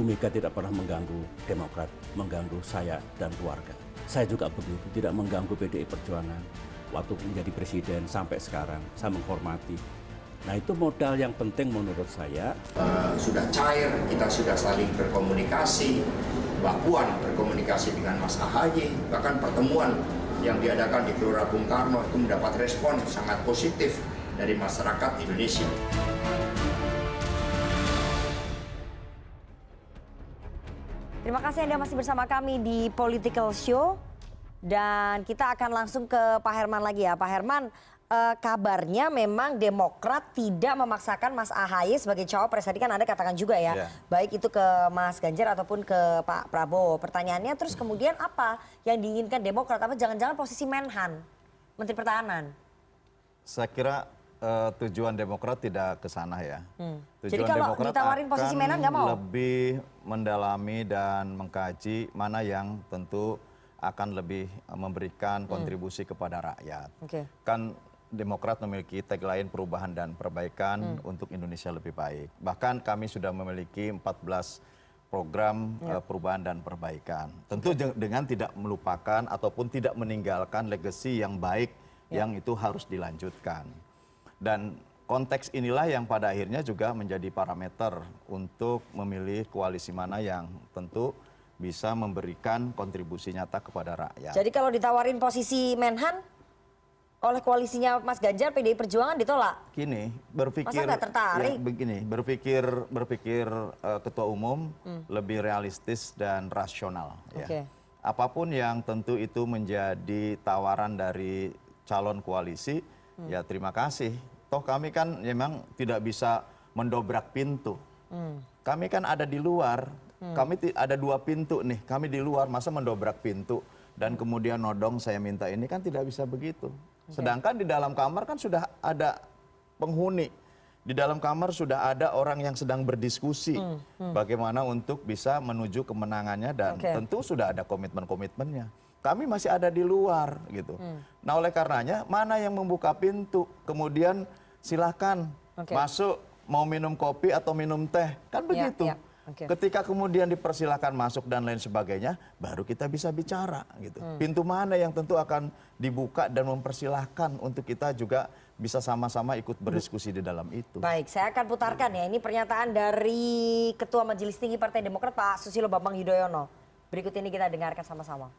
Bu Mega tidak pernah mengganggu Demokrat, mengganggu saya dan keluarga. Saya juga begitu, tidak mengganggu PDI Perjuangan. Waktu menjadi presiden sampai sekarang, saya menghormati. Nah itu modal yang penting menurut saya. Sudah cair, kita sudah saling berkomunikasi. Mbak Puan berkomunikasi dengan Mas AHY, bahkan pertemuan yang diadakan di Gelora Bung Karno itu mendapat respon sangat positif dari masyarakat Indonesia. Terima kasih Anda masih bersama kami di Political Show. Dan kita akan langsung ke Pak Herman lagi ya. Pak Herman, kabarnya memang Demokrat tidak memaksakan Mas AHY sebagai cawapres. Tadi kan Anda katakan juga ya, baik itu ke Mas Ganjar ataupun ke Pak Prabowo. Pertanyaannya terus kemudian apa yang diinginkan Demokrat? Apa jangan-jangan posisi Menhan, Menteri Pertahanan? Saya kira tujuan Demokrat tidak ke sana ya. Tujuan Jadi kalau Demokrat ditawarin posisi Menhan nggak mau? lebih mendalami dan mengkaji mana yang tentu akan lebih memberikan kontribusi kepada rakyat. Kan Demokrat memiliki tagline perubahan dan perbaikan untuk Indonesia lebih baik. Bahkan kami sudah memiliki 14 program perubahan dan perbaikan. Tentu dengan tidak melupakan ataupun tidak meninggalkan legacy yang baik yang itu harus dilanjutkan. Dan konteks inilah yang pada akhirnya juga menjadi parameter untuk memilih koalisi mana yang tentu bisa memberikan kontribusi nyata kepada rakyat. Jadi kalau ditawarin posisi Menhan oleh koalisinya Mas Ganjar, PDI Perjuangan ditolak? Gini, berpikir, masa nggak tertarik? Ya, begini, berpikir ketua umum lebih realistis dan rasional. Ya. Apapun yang tentu itu menjadi tawaran dari calon koalisi, ya terima kasih. Toh kami kan memang tidak bisa mendobrak pintu. Kami kan ada di luar. Kami ada 2 pintu nih, kami di luar, masa mendobrak pintu dan kemudian nodong saya minta ini, kan tidak bisa begitu. Sedangkan di dalam kamar kan sudah ada penghuni, di dalam kamar sudah ada orang yang sedang berdiskusi bagaimana untuk bisa menuju kemenangannya dan tentu sudah ada komitmen-komitmennya. Kami masih ada di luar gitu. Nah oleh karenanya mana yang membuka pintu, kemudian silahkan masuk, mau minum kopi atau minum teh, kan begitu. Ketika kemudian dipersilakan masuk dan lain sebagainya, baru kita bisa bicara gitu. Pintu mana yang tentu akan dibuka dan mempersilahkan untuk kita juga bisa sama-sama ikut berdiskusi di dalam itu. Baik, saya akan putarkan ya. Ini pernyataan dari Ketua Majelis Tinggi Partai Demokrat Pak Susilo Bambang Yudhoyono. Berikut ini kita dengarkan sama-sama.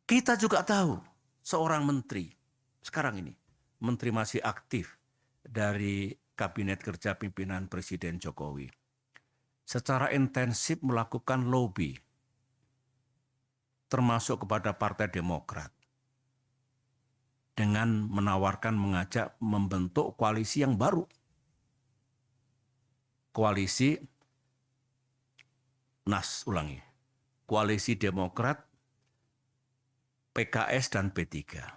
Kita juga tahu seorang menteri, sekarang ini, menteri masih aktif dari Kabinet Kerja Pimpinan Presiden Jokowi, secara intensif melakukan lobby, termasuk kepada Partai Demokrat, dengan menawarkan, mengajak membentuk koalisi yang baru. Koalisi Koalisi Demokrat, PKS, dan P3.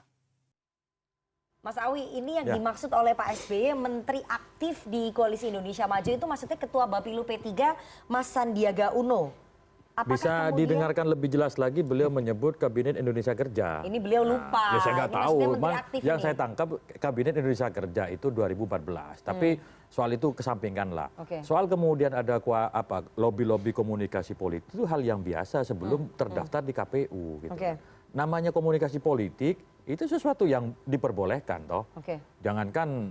Mas Awi, ini yang dimaksud oleh Pak SBY menteri aktif di Koalisi Indonesia Maju itu maksudnya Ketua Bapilu P3 Mas Sandiaga Uno. Apakah bisa kemudian didengarkan lebih jelas lagi, beliau menyebut Kabinet Indonesia Kerja. Ini beliau lupa. Ya saya nggak tahu. Yang ini. saya tangkap Kabinet Indonesia Kerja itu 2014. Tapi soal itu kesampingkan lah. Soal kemudian ada lobby-lobby komunikasi politik itu hal yang biasa sebelum terdaftar di KPU. Gitu. Namanya komunikasi politik itu sesuatu yang diperbolehkan toh. Jangankan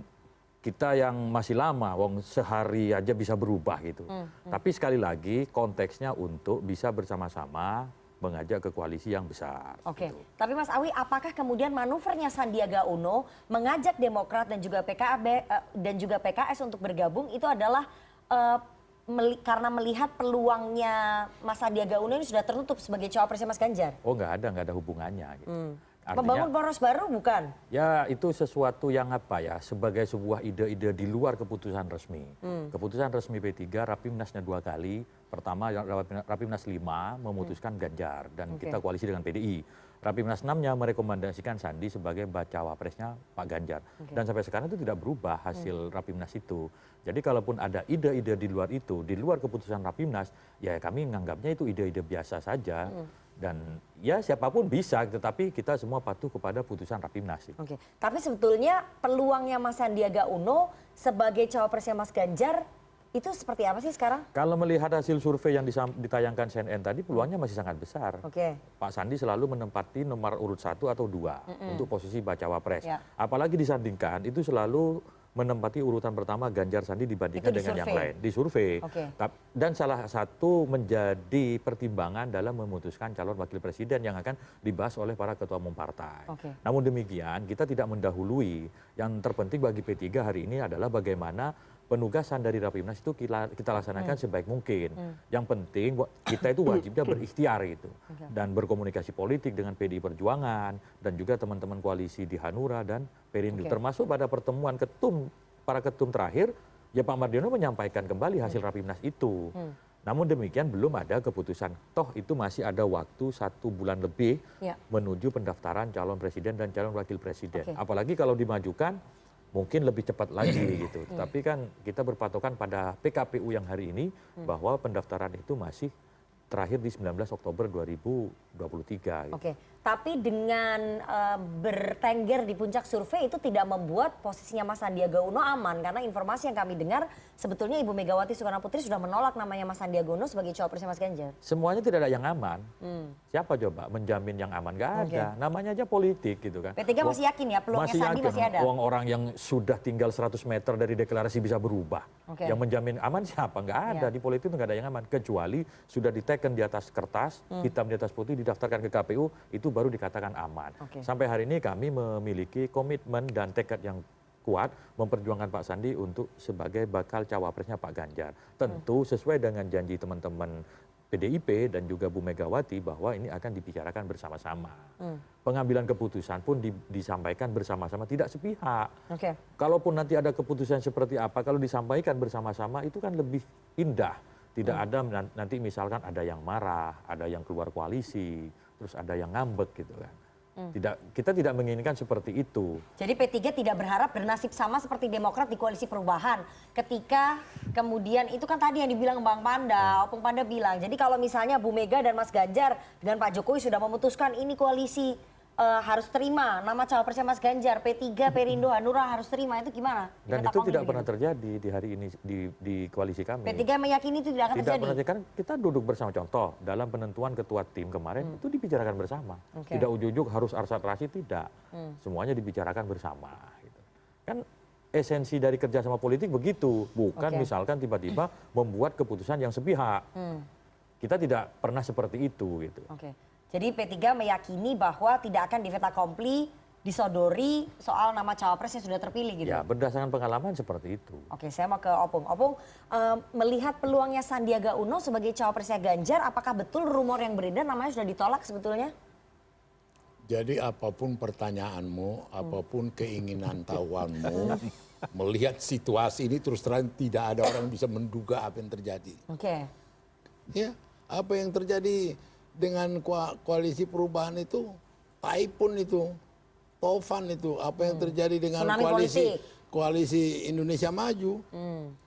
kita yang masih lama, wong sehari aja bisa berubah gitu. Tapi sekali lagi konteksnya untuk bisa bersama-sama mengajak ke koalisi yang besar. Gitu. Tapi Mas Awi, apakah kemudian manuvernya Sandiaga Uno mengajak Demokrat dan juga PKS untuk bergabung itu adalah karena melihat peluangnya Mas Sandiaga Uno ini sudah tertutup sebagai cawapresnya Mas Ganjar? Oh nggak ada hubungannya gitu. Artinya, membangun poros baru bukan? Ya itu sesuatu yang sebagai sebuah ide-ide di luar keputusan resmi. Keputusan resmi P3 Rapimnasnya 2 kali. Pertama Rapimnas 5 memutuskan Ganjar dan kita koalisi dengan PDI. Rapimnas 6-nya merekomendasikan Sandi sebagai bacawa presnya Pak Ganjar. Dan sampai sekarang itu tidak berubah hasil Rapimnas itu. Jadi kalaupun ada ide-ide di luar itu, di luar keputusan Rapimnas, ya kami menganggapnya itu ide-ide biasa saja. Dan ya siapapun bisa, tetapi kita semua patuh kepada putusan Rapimnas. Tapi sebetulnya peluangnya Mas Sandiaga Uno sebagai cawapresnya Mas Ganjar Itu seperti apa sih sekarang? Kalau melihat hasil survei yang ditayangkan CNN tadi, peluangnya masih sangat besar. Oke. Pak Sandi selalu menempati nomor urut 1 atau 2 untuk posisi bacawa pres. Ya. Apalagi disandingkan itu selalu menempati urutan pertama Ganjar Sandi dibandingkan Itu di dengan yang survei? lain. Di survei. Oke. Dan salah satu menjadi pertimbangan dalam memutuskan calon wakil presiden yang akan dibahas oleh para ketua umum partai. Oke. Namun demikian kita tidak mendahului. Yang terpenting bagi P3 hari ini adalah bagaimana penugasan dari Rapimnas itu kita laksanakan sebaik mungkin. Yang penting kita itu wajibnya berikhtiar itu. Dan berkomunikasi politik dengan PDI Perjuangan dan juga teman-teman koalisi di Hanura dan Perindo. Termasuk pada pertemuan para ketum terakhir, ya Pak Mardiono menyampaikan kembali hasil Rapimnas itu. Namun demikian belum ada keputusan. Toh itu masih ada waktu 1 bulan lebih menuju pendaftaran calon presiden dan calon wakil presiden. Apalagi kalau dimajukan, mungkin lebih cepat lagi gitu. Tapi kan kita berpatokan pada PKPU yang hari ini bahwa pendaftaran itu masih terakhir di 19 Oktober 2023. Gitu. Oke, tapi dengan bertengger di puncak survei itu tidak membuat posisinya Mas Sandiaga Uno aman. Karena informasi yang kami dengar sebetulnya Ibu Megawati Soekarno Putri sudah menolak namanya Mas Sandiaga Uno sebagai cawapresnya Mas Ganjar. Semuanya tidak ada yang aman. Siapa coba menjamin yang aman? Gak ada. Namanya aja politik gitu kan. P3 masih yakin ya peluangnya Sandi masih ada? Uang orang yang sudah tinggal 100 meter dari deklarasi bisa berubah. Yang menjamin aman siapa? Nggak ada. Di politik itu nggak ada yang aman. Kecuali sudah diteken di atas kertas, hitam di atas putih, didaftarkan ke KPU, itu baru dikatakan aman. Sampai hari ini kami memiliki komitmen dan tekad yang kuat memperjuangkan Pak Sandi untuk sebagai bakal cawapresnya Pak Ganjar. Tentu sesuai dengan janji teman-teman PDIP dan juga Bu Megawati bahwa ini akan dibicarakan bersama-sama. Pengambilan keputusan pun disampaikan bersama-sama, tidak sepihak. Kalaupun nanti ada keputusan seperti apa, kalau disampaikan bersama-sama itu kan lebih indah. Tidak ada nanti misalkan ada yang marah, ada yang keluar koalisi, terus ada yang ngambek gitu kan. Kita tidak menginginkan seperti itu. Jadi P3 tidak berharap bernasib sama seperti Demokrat di koalisi perubahan. Ketika kemudian itu kan tadi yang dibilang Bang Panda, Opung Panda bilang. Jadi kalau misalnya Bu Mega dan Mas Ganjar dengan Pak Jokowi sudah memutuskan ini koalisi harus terima nama cawapresnya Mas Ganjar, P3, Perindo, Hanura harus terima, itu gimana? Dan itu tidak pernah terjadi di hari ini di koalisi kami. P3 meyakini itu tidak akan terjadi? Tidak pernah, kita duduk bersama. Contoh, dalam penentuan ketua tim kemarin itu dibicarakan bersama. Tidak ujuk-ujuk harus Arsad Rashid, tidak. Semuanya dibicarakan bersama. Gitu. Kan esensi dari kerjasama politik begitu. Bukan misalkan tiba-tiba membuat keputusan yang sepihak. Kita tidak pernah seperti itu. Gitu. Jadi P3 meyakini bahwa tidak akan diveta kompli, disodori soal nama cawapres yang sudah terpilih gitu? Ya, berdasarkan pengalaman seperti itu. Oke, saya mau ke Opung. Opung, melihat peluangnya Sandiaga Uno sebagai cawapresnya Ganjar, apakah betul rumor yang beredar namanya sudah ditolak sebetulnya? Jadi apapun pertanyaanmu, apapun keinginan tahuanmu, melihat situasi ini terus terang tidak ada orang bisa menduga apa yang terjadi. Ya, apa yang terjadi dengan koalisi perubahan itu, Taipun itu, Tovan itu, apa yang terjadi dengan koalisi Indonesia Maju,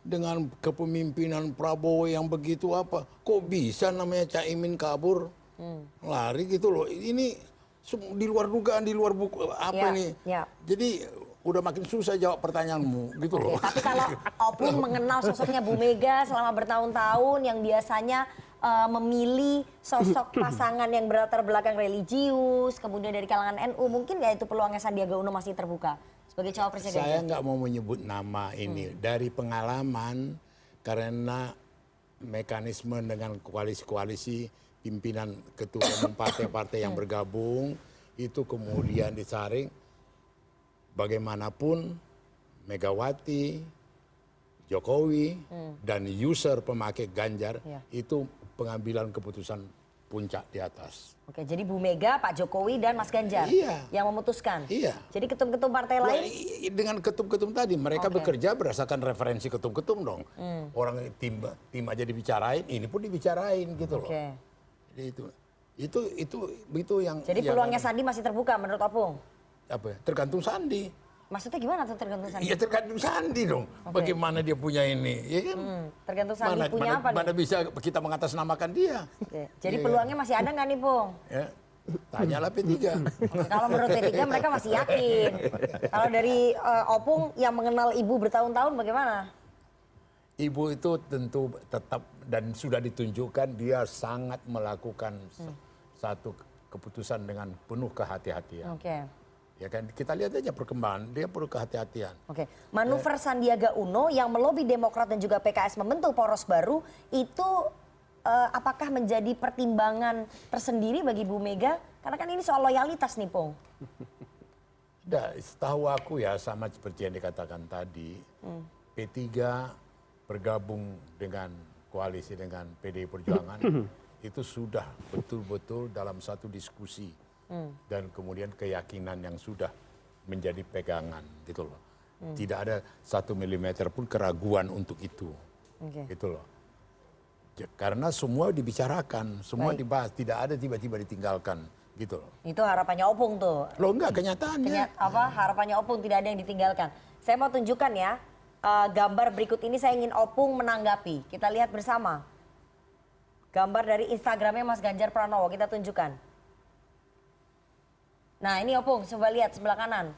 dengan kepemimpinan Prabowo yang begitu apa, kok bisa namanya Caimin kabur, lari gitu loh, ini di luar dugaan, di luar buku apa ini, jadi udah makin susah jawab pertanyaanmu gitu loh. Tapi kalau Opung mengenal sosoknya Bu Mega selama bertahun-tahun yang biasanya memilih sosok pasangan yang berlatar belakang religius, kemudian dari kalangan NU, mungkin nggak itu peluangnya Sandiaga Uno masih terbuka sebagai cawapresnya Ganjar? Saya nggak mau menyebut nama ini dari pengalaman karena mekanisme dengan koalisi-koalisi pimpinan ketua umum partai-partai yang bergabung itu kemudian disaring. Bagaimanapun Megawati, Jokowi, dan user pemakai Ganjar itu pengambilan keputusan puncak di atas. Oke, jadi Bu Mega, Pak Jokowi, dan Mas Ganjar yang memutuskan? Iya. Jadi ketum-ketum partai lain? Dengan ketum-ketum tadi, mereka bekerja berdasarkan referensi ketum-ketum dong. Orang tim aja dibicarain, ini pun dibicarain gitu loh. Jadi itu yang... Jadi peluangnya Sandi masih terbuka menurut Opung? Apa ya? Tergantung Sandi. Maksudnya gimana tuh tergantung Sandi? Iya tergantung Sandi dong. Bagaimana dia punya ini, ya kan? Tergantung Sandi punya apa nih? Mana bisa kita mengatasnamakan dia. Jadi peluangnya masih ada nggak nih, Pung? Ya, tanyalah P3. Kalau menurut P3 mereka masih yakin. Kalau dari Opung yang mengenal Ibu bertahun-tahun bagaimana? Ibu itu tentu tetap dan sudah ditunjukkan dia sangat melakukan satu keputusan dengan penuh kehati-hatian. Oke. Ya kan, kita lihat aja perkembangan, dia perlu kehati-hatian. Oke. Manuver Sandiaga Uno yang melobi Demokrat dan juga PKS membentuk poros baru itu apakah menjadi pertimbangan tersendiri bagi Bu Mega? Karena kan ini soal loyalitas nih, Pung. Setahu aku ya sama seperti yang dikatakan tadi, P3 bergabung dengan koalisi dengan PDI Perjuangan itu sudah betul-betul dalam satu diskusi dan kemudian keyakinan yang sudah menjadi pegangan gitu loh. Tidak ada 1 milimeter pun keraguan untuk itu, gitu loh. Karena semua dibicarakan, semua dibahas, tidak ada tiba-tiba ditinggalkan, gitu loh. Itu harapannya Opung tuh. Loh enggak, kenyataannya. Harapannya Opung tidak ada yang ditinggalkan. Saya mau tunjukkan ya. Gambar berikut ini saya ingin Opung menanggapi. Kita lihat bersama. Gambar dari Instagramnya Mas Ganjar Pranowo, kita tunjukkan. Nah ini Opung, coba lihat sebelah kanan.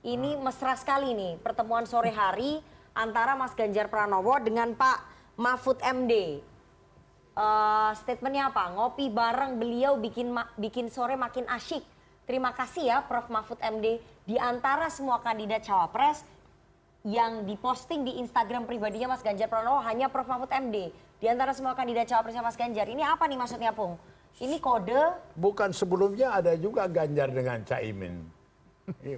Ini mesra sekali nih, pertemuan sore hari antara Mas Ganjar Pranowo dengan Pak Mahfud MD. Statementnya apa? Ngopi bareng beliau bikin sore makin asyik. Terima kasih ya Prof. Mahfud MD. Di antara semua kandidat cawapres, yang diposting di Instagram pribadinya Mas Ganjar Pranowo hanya Prof. Mahfud MD. Di antara semua kandidat cawapresnya Mas Ganjar. Ini apa nih maksudnya, Pung? Ini kode? Bukan, sebelumnya ada juga Ganjar dengan Caimin.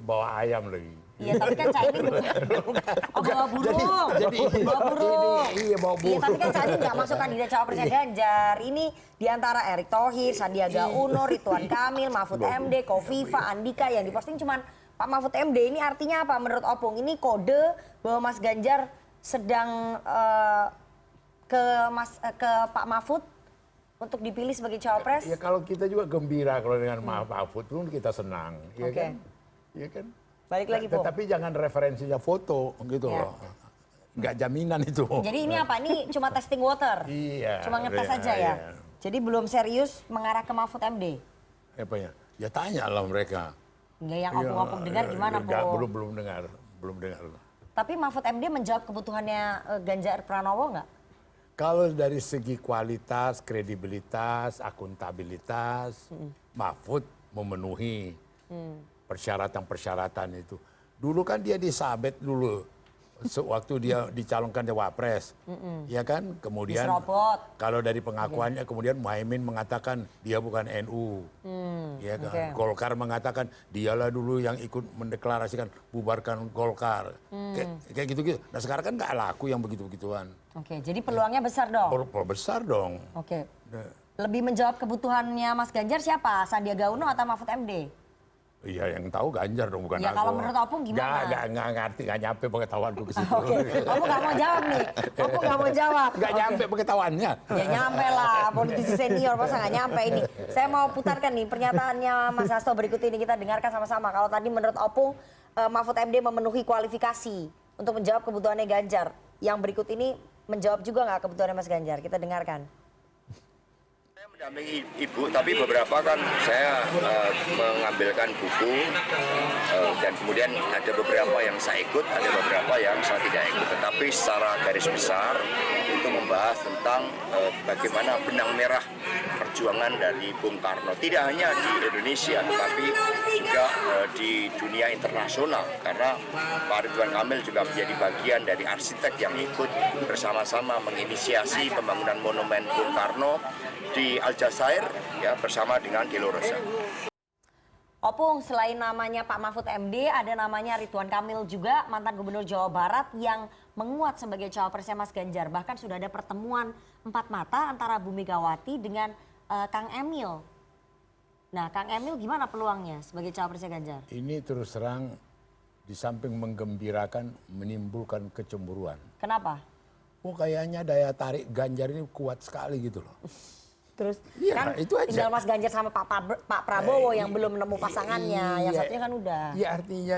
Bawa ayam lagi. Iya, tapi kan Caimin bawa burung. Bawa burung. Iya, bawa burung. Iya, tapi kan Caimin nggak masuk kandidat cawapresnya Ganjar. Ini di antara Erick Thohir, Sandiaga Uno, Ridwan Kamil, Mahfud MD, Kofifa, Andika yang diposting cuman Pak Mahfud MD. Ini artinya apa menurut Opung? Ini kode bahwa Mas Ganjar sedang ke Pak Mahfud untuk dipilih sebagai cawapres? Ya kalau kita juga gembira kalau dengan Mahfud pun kita senang, ya kan? Iya kan? Balik lagi, Pung. Tapi jangan referensinya foto gitu loh. Nggak jaminan itu. Jadi ini apa? Ini cuma testing water? Iya. Cuma ngetes saja ya? Jadi belum serius mengarah ke Mahfud MD? Apa ya? Ya tanya lah mereka. Enggak, yang Opung dengar gimana, Pung? Belum dengar. Tapi Mahfud MD menjawab kebutuhannya Ganjar Pranowo nggak? Kalau dari segi kualitas, kredibilitas, akuntabilitas, Mahfud memenuhi persyaratan-persyaratan itu. Dulu kan dia disabet dulu sewaktu dia dicalonkan Wapres, ya kan? Kemudian Diserobot. kalau dari pengakuannya kemudian Muhaimin mengatakan dia bukan NU, ya kan? Golkar mengatakan dialah dulu yang ikut mendeklarasikan bubarkan Golkar, kayak gitu-gitu. Nah sekarang kan nggak laku yang begitu-begituan. Oke, jadi peluangnya besar dong. Besar dong. Oke. Lebih menjawab kebutuhannya Mas Ganjar siapa? Sandiaga Uno atau Mahfud MD? Iya, yang tahu Ganjar dong, bukan ya, aku. kalau menurut Opung gimana? Nggak ngerti, nggak nyampe pengetahuanku ke situ. Oke, Opung nggak mau jawab nih. Opung nggak mau jawab. Nggak nyampe pengetahuannya. Ya nyampe lah, politisi senior masa nggak nyampe ini. Saya mau putarkan nih pernyataannya Mas Hasto berikut ini, kita dengarkan sama-sama. Kalau tadi menurut Opung, Mahfud MD memenuhi kualifikasi untuk menjawab kebutuhannya Ganjar. Yang berikut ini menjawab juga nggak kebutuhannya Mas Ganjar? Kita dengarkan. Mendampingi ibu, tapi beberapa kan saya mengambilkan buku dan kemudian ada beberapa yang saya ikut, ada beberapa yang saya tidak ikut. Tetapi secara garis besar itu membahas tentang bagaimana benang merah perjuangan dari Bung Karno. Tidak hanya di Indonesia, tetapi juga di dunia internasional. Karena Pak Ridwan Kamil juga menjadi bagian dari arsitek yang ikut bersama-sama menginisiasi pembangunan monumen Bung Karno di Aljazair ya bersama dengan Delorosa. Opung, selain namanya Pak Mahfud MD, ada namanya Ridwan Kamil juga, mantan Gubernur Jawa Barat yang menguat sebagai cawapresnya Mas Ganjar. Bahkan sudah ada pertemuan 4 mata antara Bu Megawati dengan Kang Emil. Nah, Kang Emil gimana peluangnya sebagai cawapresnya Ganjar? Ini terus terang di samping menggembirakan menimbulkan kecemburuan. Kenapa? Oh kayaknya daya tarik Ganjar ini kuat sekali gitu loh. Terus ya, kan itu aja. tinggal Mas Ganjar sama Pak Prabowo yang belum menemu pasangannya, yang satunya kan udah. Iya artinya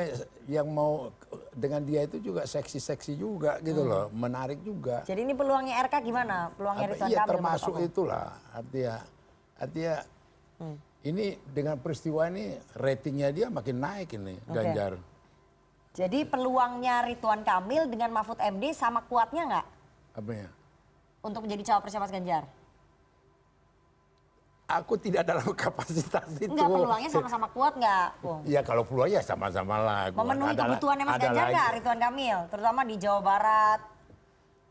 yang mau dengan dia itu juga seksi-seksi juga gitu loh, menarik juga. Jadi ini peluangnya RK gimana? Peluangnya Ridwan Iya Kamil termasuk itulah artinya ini dengan peristiwa ini ratingnya dia makin naik ini Ganjar. Jadi peluangnya Ridwan Kamil dengan Mahfud MD sama kuatnya nggak? Apanya? untuk menjadi cawapresnya Mas Ganjar? Aku tidak dalam kapasitas itu. Enggak, peluangnya sama-sama kuat nggak, Bung? Ya kalau peluang ya sama-sama lah. Memenuhi Ada- kebutuhannya Mas ada Ganjar lagi. nggak, Ridwan Kamil? Terutama di Jawa Barat,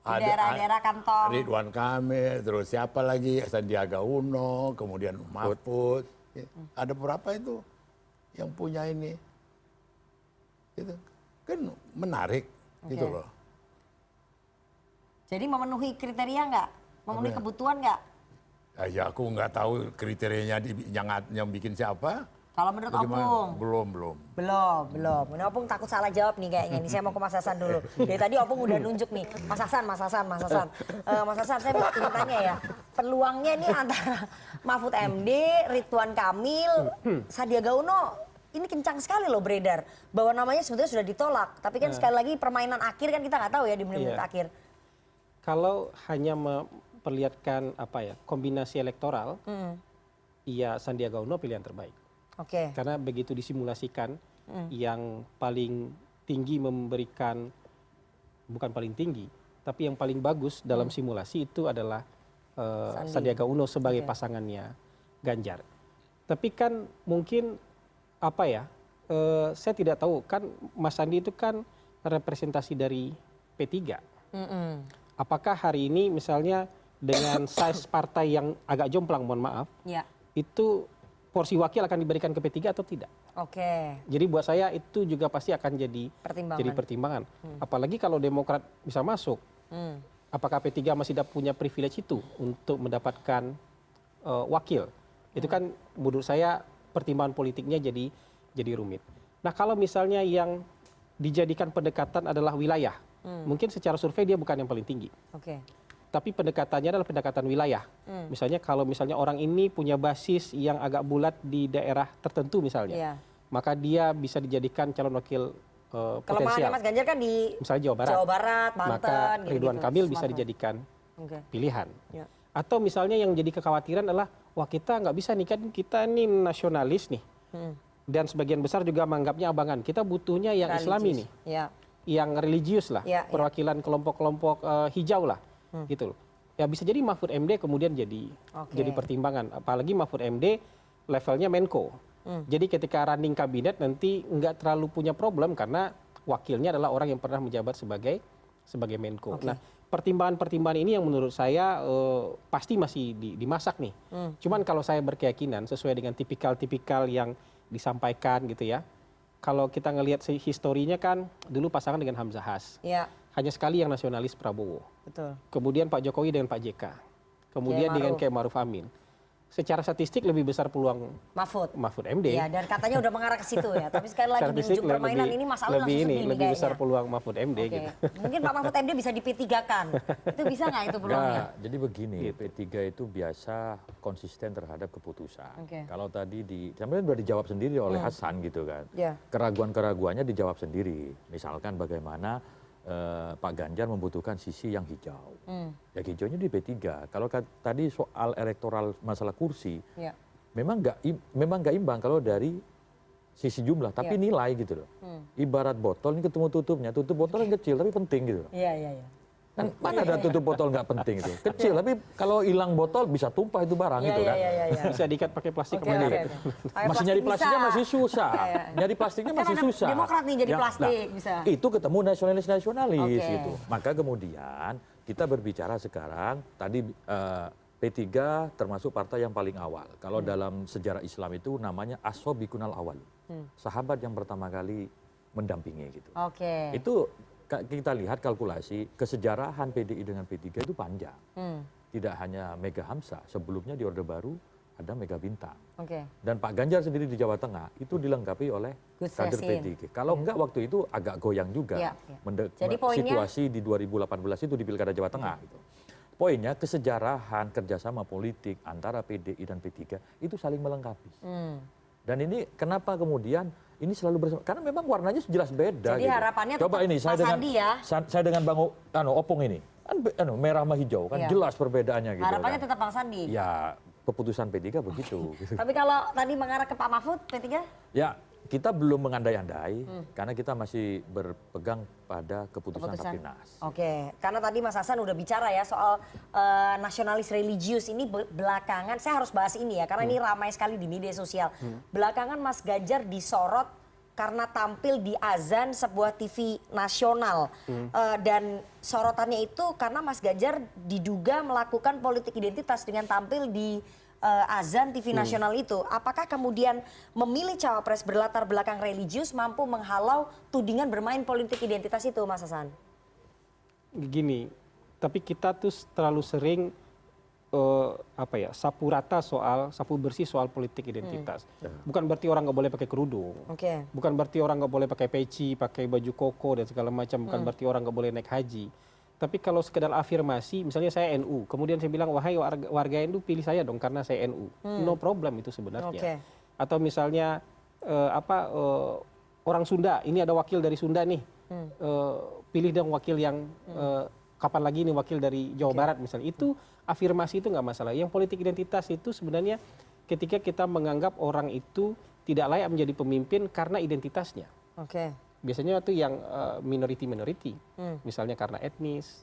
di daerah-daerah kantong. Ridwan Kamil, terus siapa lagi? Sandiaga Uno, kemudian Mahfud. Ya, ada berapa itu yang punya ini? Itu kan menarik gitu Oke. loh. Jadi memenuhi kriteria nggak? Memenuhi Apa ya? kebutuhan nggak? Ya aku nggak tahu kriterianya yang bikin siapa. Kalau menurut Bagaimana? Opung? Belum. Belum. Ini Opung takut salah jawab nih kayaknya. Ini saya mau ke Mas Hasan dulu. Dari tadi Opung udah nunjuk nih. Mas Hasan. Mas Hasan, saya mau ingin tanya ya. Peluangnya ini antara Mahfud MD, Ridwan Kamil, Sandiaga Uno, ini kencang sekali loh beredar. Bahwa namanya sebetulnya sudah ditolak. Tapi kan sekali lagi permainan akhir kan kita nggak tahu ya di menit-menit Iya. akhir. Kalau hanya memperlihatkan kombinasi elektoral, ya Sandiaga Uno pilihan terbaik. Oke. Karena begitu disimulasikan, yang paling tinggi memberikan, bukan paling tinggi, tapi yang paling bagus dalam simulasi itu adalah Sandiaga Uno sebagai pasangannya Ganjar. Tapi kan mungkin saya tidak tahu, kan Mas Sandi itu kan representasi dari P3. Apakah hari ini misalnya dengan size partai yang agak jomplang, mohon maaf, Ya. itu porsi wakil akan diberikan ke P3 atau tidak? Oke. Jadi buat saya itu juga pasti akan jadi pertimbangan. Apalagi kalau Demokrat bisa masuk, apakah P3 masih punya privilege itu untuk mendapatkan wakil? Itu kan menurut saya pertimbangan politiknya jadi rumit. Nah kalau misalnya yang dijadikan pendekatan adalah wilayah, mungkin secara survei dia bukan yang paling tinggi. Oke. Tapi pendekatannya adalah pendekatan wilayah. Misalnya kalau misalnya orang ini punya basis yang agak bulat di daerah tertentu misalnya, Iya. maka dia bisa dijadikan calon wakil Kelemahannya potensial. Mas Ganjar kan di Misalnya Jawa Barat, Banten, maka Ridwan gitu-gitu. Kamil bisa Sumatera. dijadikan Oke. pilihan. Ya. Atau misalnya yang jadi kekhawatiran adalah, wah kita nggak bisa nih, kan kita ini nasionalis nih. Dan sebagian besar juga menganggapnya abangan. Kita butuhnya yang Islami nih, Ya. yang religius lah, Ya, ya. perwakilan kelompok-kelompok hijau lah, gitu loh. Ya bisa jadi Mahfud MD kemudian jadi pertimbangan. Apalagi Mahfud MD levelnya Menko. Jadi ketika running kabinet nanti nggak terlalu punya problem karena wakilnya adalah orang yang pernah menjabat sebagai Menko. Nah pertimbangan-pertimbangan ini yang menurut saya pasti masih dimasak nih. Cuman kalau saya berkeyakinan sesuai dengan tipikal-tipikal yang disampaikan gitu ya. Kalau kita ngelihat historinya kan dulu pasangan dengan Hamzah Has. Ya. Hanya sekali yang nasionalis Prabowo. Betul. Kemudian Pak Jokowi dengan Pak JK. Kemudian dengan Kiai Ma'ruf Amin. Secara statistik lebih besar peluang Mahfud MD. Ya, dan katanya udah mengarah ke situ ya. Tapi sekali lagi di Statistik ujung permainan ini Mas Awi langsung sedih nih lebih besar kayaknya. peluang Mahfud MD Oke. gitu. Mungkin Pak Mahfud MD bisa di P3-kan. Itu bisa nggak itu peluangnya? Nah, jadi begini, P3 itu biasa konsisten terhadap keputusan. Oke. Kalau tadi sebenarnya sudah dijawab sendiri oleh Hasan gitu kan. Ya. Keraguan-keraguannya dijawab sendiri. Misalkan bagaimana Pak Ganjar membutuhkan sisi yang hijau. Ya hijaunya di P3. Kalau tadi soal elektoral masalah kursi, Ya. memang nggak imbang kalau dari sisi jumlah, tapi nilai gitu loh. Ibarat botol ini ketemu tutupnya, tutup botol yang kecil tapi penting gitu loh. Iya. Kan mana ada tutup botol nggak penting itu, kecil tapi kalau hilang botol bisa tumpah itu barang gitu kan. Iya. Bisa diikat pakai plastik Oke, kemana? oke. Masih nyari plastiknya masih susah, Iya. nyari plastiknya Kan masih ada susah. Demokrat nih jadi Ya, plastik, nah, bisa. Itu ketemu nasionalis Oke. gitu. Maka kemudian kita berbicara sekarang tadi P3 termasuk partai yang paling awal. Kalau dalam sejarah Islam itu namanya as-sabiqunal awal, sahabat yang pertama kali mendampingi gitu. Oke. Itu kita lihat kalkulasi kesejarahan PDI dengan P3 itu panjang. Tidak hanya Mega Hamzah, sebelumnya di Orde Baru ada Mega Bintang. Oke. Dan Pak Ganjar sendiri di Jawa Tengah itu dilengkapi oleh Gus kader Yassin. P3. Kalau enggak waktu itu agak goyang juga. Ya. Jadi poinnya- Situasi di 2018 itu di Pilkada Jawa Tengah. Gitu. Poinnya kesejarahan kerjasama politik antara PDI dan P3 itu saling melengkapi. Dan ini kenapa kemudian ini selalu bersama? Karena memang warnanya jelas beda. Jadi gitu. harapannya Coba tetap ini saya Mas dengan Sandi ya. saya dengan Bang Opung ini kan merah sama hijau kan Iya. jelas perbedaannya gitu. Harapannya kan. tetap Bang Sandi. Ya keputusan P3 begitu. gitu. Tapi kalau tadi mengarah ke Pak Mahfud, P3? Ya kita belum mengandai-andai karena kita masih berpegang pada keputusan Rapimnas. Oke, karena tadi Mas Hasan udah bicara ya soal nasionalis religius ini belakangan, saya harus bahas ini ya karena ini ramai sekali di media sosial. Belakangan Mas Ganjar disorot karena tampil di azan sebuah TV nasional dan sorotannya itu karena Mas Ganjar diduga melakukan politik identitas dengan tampil di azan TV nasional itu. Apakah kemudian memilih cawapres berlatar belakang religius mampu menghalau tudingan bermain politik identitas itu, Mas Hasan? Gini, tapi kita tuh terlalu sering sapu rata sapu bersih soal politik identitas. Bukan berarti orang nggak boleh pakai kerudung. Bukan berarti orang nggak boleh pakai peci, pakai baju koko dan segala macam. Bukan berarti orang nggak boleh naik haji. Tapi kalau sekedar afirmasi, misalnya saya NU, kemudian saya bilang, wahai warga NU pilih saya dong karena saya NU. No problem itu sebenarnya. Atau misalnya orang Sunda, ini ada wakil dari Sunda nih, pilih dong wakil yang kapan lagi ini wakil dari Jawa Barat misalnya. Itu afirmasi itu nggak masalah. Yang politik identitas itu sebenarnya ketika kita menganggap orang itu tidak layak menjadi pemimpin karena identitasnya. Biasanya itu yang minority, misalnya karena etnis,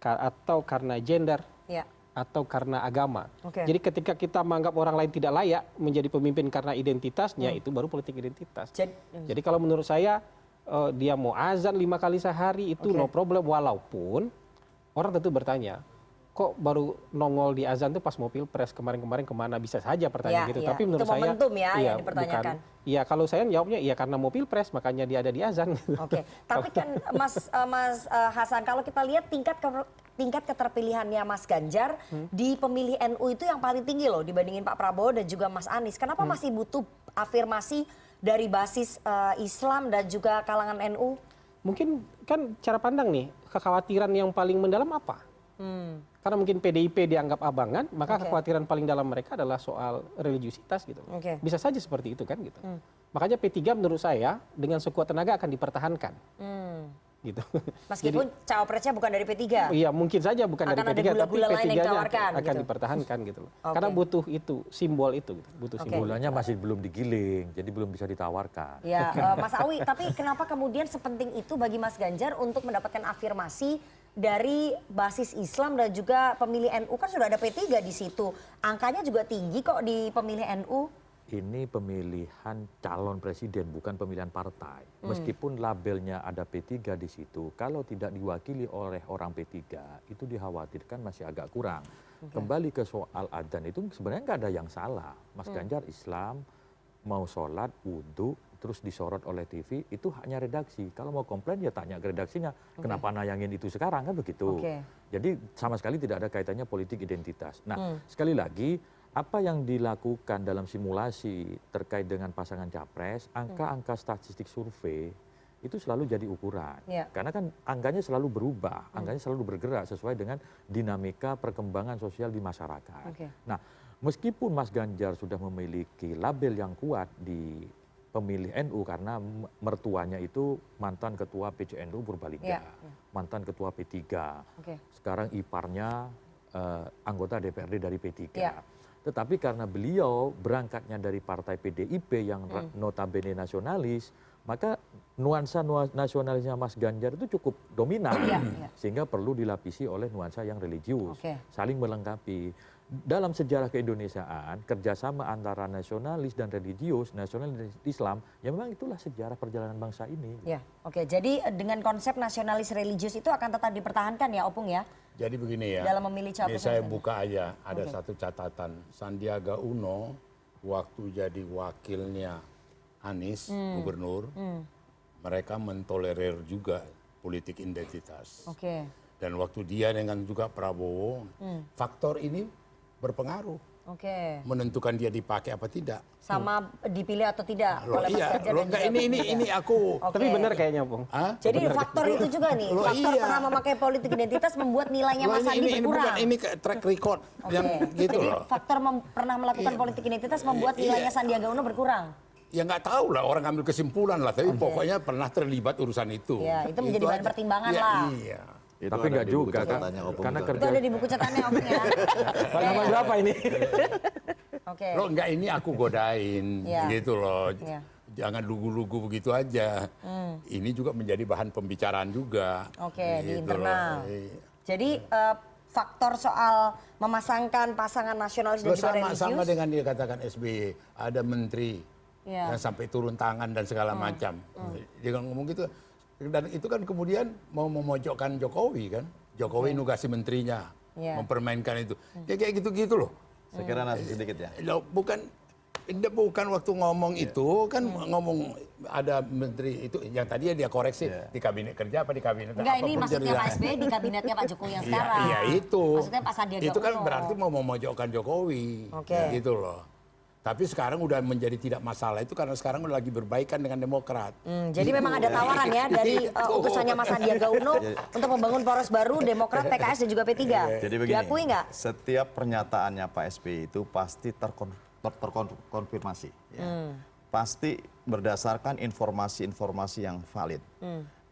atau karena gender, atau karena agama. Jadi ketika kita menganggap orang lain tidak layak menjadi pemimpin karena identitasnya, itu baru politik identitas. Jadi kalau menurut saya, dia mau azan 5 kali sehari itu no problem, walaupun orang tentu bertanya, kok baru nongol di azan tuh pas mau pilpres kemarin-kemarin kemana, bisa saja pertanyaan gitu. Tapi menurut saya momentum ya yang dipertanyakan. Iya, kalau saya jawabnya iya karena mau pilpres makanya dia ada di azan. Tapi kan Mas Hasan, kalau kita lihat tingkat keterpilihannya Mas Ganjar di pemilih NU itu yang paling tinggi loh dibandingin Pak Prabowo dan juga Mas Anies. Kenapa masih butuh afirmasi dari basis Islam dan juga kalangan NU? Mungkin kan cara pandang nih, kekhawatiran yang paling mendalam apa? Karena mungkin PDIP dianggap abangan, maka kekhawatiran paling dalam mereka adalah soal religiusitas gitu. Bisa saja seperti itu kan gitu. Makanya P3 menurut saya dengan sekuat tenaga akan dipertahankan. Gitu. Meskipun cawapresnya bukan dari P3. Iya, mungkin saja bukan dari P3 tapi P3-nya akan gitu. dipertahankan gitu. Karena butuh itu, simbol itu gitu. Butuh simbol. Bolanya masih belum digiling, jadi belum bisa ditawarkan. Ya, Mas Awi, tapi kenapa kemudian sepenting itu bagi Mas Ganjar untuk mendapatkan afirmasi dari basis Islam dan juga pemilih NU? Kan sudah ada P3 di situ. Angkanya juga tinggi kok di pemilih NU. Ini pemilihan calon presiden, bukan pemilihan partai. Meskipun labelnya ada P3 di situ, kalau tidak diwakili oleh orang P3, itu dikhawatirkan masih agak kurang. Kembali ke soal adzan itu sebenarnya nggak ada yang salah. Mas Ganjar Islam, mau sholat, wudhu, terus disorot oleh TV, itu hanya redaksi. Kalau mau komplain ya tanya ke redaksinya, kenapa nayangin itu sekarang, kan begitu. Jadi sama sekali tidak ada kaitannya politik identitas. Nah, sekali lagi, apa yang dilakukan dalam simulasi terkait dengan pasangan capres, angka-angka statistik survei itu selalu jadi ukuran. Karena kan angkanya selalu berubah, angkanya selalu bergerak sesuai dengan dinamika perkembangan sosial di masyarakat. Nah, meskipun Mas Ganjar sudah memiliki label yang kuat di pemilih NU karena mertuanya itu mantan ketua PCNU Purbalingga, mantan ketua P3, sekarang iparnya anggota DPRD dari P3. Tetapi karena beliau berangkatnya dari partai PDIP yang notabene nasionalis, maka nuansa nasionalisnya Mas Ganjar itu cukup dominan, sehingga perlu dilapisi oleh nuansa yang religius, saling melengkapi. Dalam sejarah keindonesiaan, kerjasama antara nasionalis dan religius, nasionalis dan Islam, ya memang itulah sejarah perjalanan bangsa ini. Jadi dengan konsep nasionalis religius itu akan tetap dipertahankan ya, Opung ya? Jadi begini ya, dalam memilih ini saya buka aja, ada satu catatan. Sandiaga Uno waktu jadi wakilnya Anies, gubernur, mereka mentolerir juga politik identitas. Dan waktu dia dengan juga Prabowo, faktor ini berpengaruh. Menentukan dia dipakai apa tidak. Sama dipilih atau tidak oleh Mas Ganjar dan juga ini aku. Tapi benar kayaknya, Bung. Jadi faktor itu juga nih, faktor pernah memakai politik identitas membuat nilainya Mas Sandi berkurang. Ini track record yang gitu jadi loh. faktor pernah melakukan politik identitas membuat nilainya Sandiaga Uno berkurang. Ya nggak tahu lah, orang ambil kesimpulan lah, tapi pokoknya pernah terlibat urusan itu. Ya, itu menjadi bahan pertimbangan lah. Iya. Tapi nggak juga, karena kerja itu ada di buku catatannya, Om ya. Halaman berapa ini? Loh enggak, ini aku godain gitu loh. Jangan lugu-lugu begitu aja. Ini juga menjadi bahan pembicaraan juga. Oke, di Gitu internal. loh. Jadi faktor soal memasangkan pasangan nasionalis dan juga religius. Sama dengan dia katakan SBY, ada menteri Iya. yang sampai turun tangan dan segala macam. Dia ngomong gitu. Dan itu kan kemudian mau memojokkan Jokowi kan. Jokowi nugasi menterinya, Iya. mempermainkan itu. Ya kayak gitu-gitu loh. Saya kira nanti sedikit ya. Loh, bukan waktu ngomong itu kan ngomong ada menteri itu yang tadi dia koreksi di kabinet kerja apa di kabinet Enggak, ini apapun maksudnya jadi- Pak SBY di kabinetnya Pak Jokowi yang Iya, sekarang. iya itu. Maksudnya Pak Sandiaga Itu kan Uno. berarti mau memojokkan Jokowi. Oke. Gitu loh. Tapi sekarang udah menjadi tidak masalah itu karena sekarang udah lagi berbaikan dengan Demokrat. Jadi Gitu. memang ada tawaran ya dari Gitu. utusannya Mas Sandiaga Uno untuk membangun poros baru Demokrat, PKS dan juga P3. Jadi begini, Diakui nggak? setiap pernyataannya Pak SBY itu pasti terkonfirmasi. Ya. Pasti berdasarkan informasi-informasi yang valid.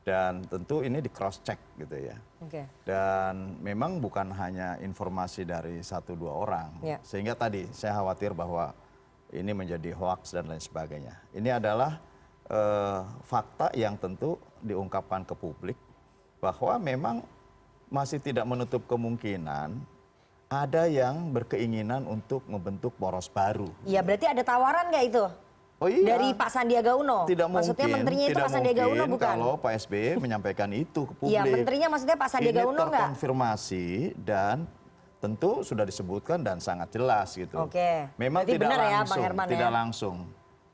Dan tentu ini di cross check gitu ya. Oke. Dan memang bukan hanya informasi dari 1-2 orang. Ya. Sehingga tadi saya khawatir bahwa ini menjadi hoax dan lain sebagainya. Ini adalah fakta yang tentu diungkapkan ke publik bahwa memang masih tidak menutup kemungkinan ada yang berkeinginan untuk membentuk poros baru. Iya, berarti ada tawaran nggak itu? Oh iya. Dari Pak Sandiaga Uno? Tidak Maksudnya mungkin, menterinya itu tidak Pak Sandiaga Uno mungkin bukan? kalau Pak SBY menyampaikan itu ke publik. Iya, menterinya maksudnya Pak Sandiaga Ini Uno nggak? terkonfirmasi dan tentu sudah disebutkan dan sangat jelas gitu. Oke. Memang Berarti tidak benar ya, Bang langsung, Herman, tidak ya?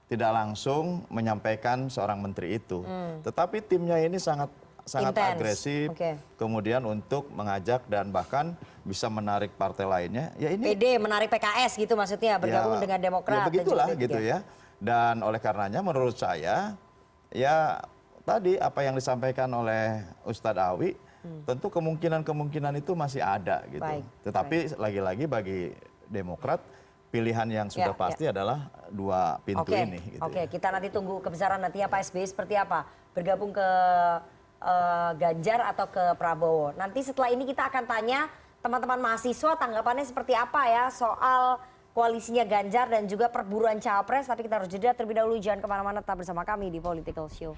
tidak langsung menyampaikan seorang menteri itu. Tetapi timnya ini sangat Intens. agresif. Oke. Kemudian untuk mengajak dan bahkan bisa menarik partai lainnya. Ya ini PD menarik PKS gitu maksudnya, bergabung dengan Demokrat. Ya dan begitulah juga P3. gitu ya. Dan oleh karenanya menurut saya ya tadi apa yang disampaikan oleh Ustadz Awi tentu kemungkinan-kemungkinan itu masih ada gitu. Baik, Tetapi lagi-lagi bagi Demokrat pilihan yang sudah Ya, pasti adalah 2 pintu Oke, ini. Gitu oke, ya. kita nanti tunggu kebesaran nantinya Pak SBY seperti apa. Bergabung ke Ganjar atau ke Prabowo. Nanti setelah ini kita akan tanya teman-teman mahasiswa tanggapannya seperti apa ya soal koalisinya Ganjar dan juga perburuan cawapres. Tapi kita harus jeda terlebih dahulu, jangan kemana-mana, tetap bersama kami di Political Show.